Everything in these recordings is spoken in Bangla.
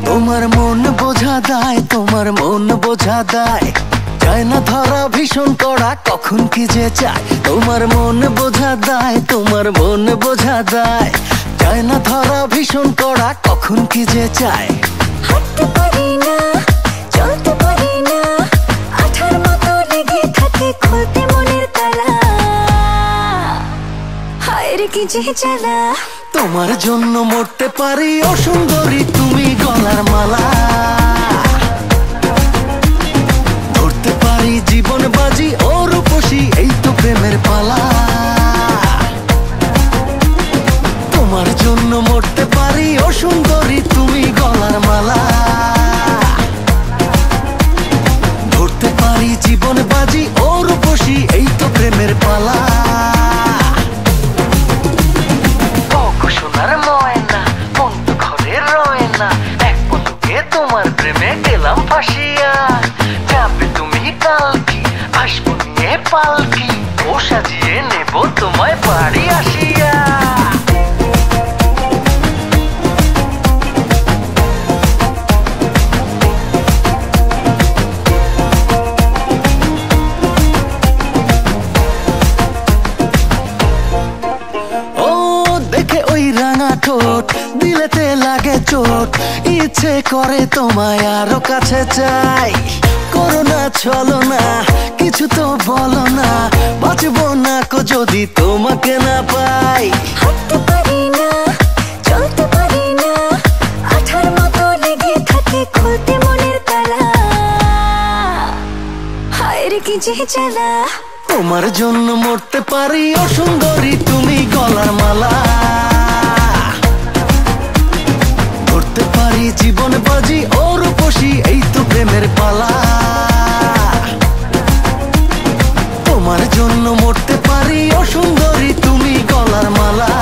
তোমার মন বোঝা দায়, তোমার মন বোঝা দায়, যায় না ধরা ভীষণ কড়া কখন কি যে চায়। তোমার মন বোঝা দায়, তোমার মন বোঝা দায়, যায় না ধরা ভীষণ কড়া কখন কি যে চায়। হাঁটতে পারি না, চলতে পারি না, আঠার মতো লেগে থাকে খুলতে মনের তালা। হায় রে কি যে জ্বালা, তোমার জন্য মরতে পারি ও সুন্দরী তুমি গলার মালা। ধরতে পারি জীবন বাজি ও রূপসী এই তো প্রেমের পালা। তোমার জন্য মরতে পারি ও সুন্দরী তুমি গলার মালা। ধরতে পারি জীবন বাজি ও রূপসী এই তো প্রেমের পালা। সোনার ময়না মন তো ঘরে রয় না, এক পলকে তোমার প্রেমে গেলাম ফাঁসিয়া। যাবে তুমি কালকি, আসবো নিয়ে পালকি, ও সাজিয়ে নেব তোমায় বাড়ি আসিয়া। ঠোঁট দিলেতে লাগে চোট, ইচ্ছে করে তোমায় আরো কাছে চাই। করো না চলো না, কিছু তো বলো না, বাঁচবো না কো যদি তোমাকে না পাই। হাঁটতে পারি না, চলতে পারি না, আঠার মতো লেগে থাকে খুলতে মনের তালা। হায় রে কি যে জ্বালা, তোমার জন্য মরতে পারি ও সুন্দরী তুমি গলার মালা। ধরতে পারি জীবন বাজি ও রূপসী এই তো প্রেমের পালা। তোমার জন্য মরতে পারি ও সুন্দরী তুমি গলার মালা।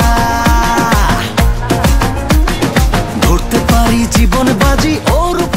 ধরতে পারি জীবন বাজি ও রূপসী।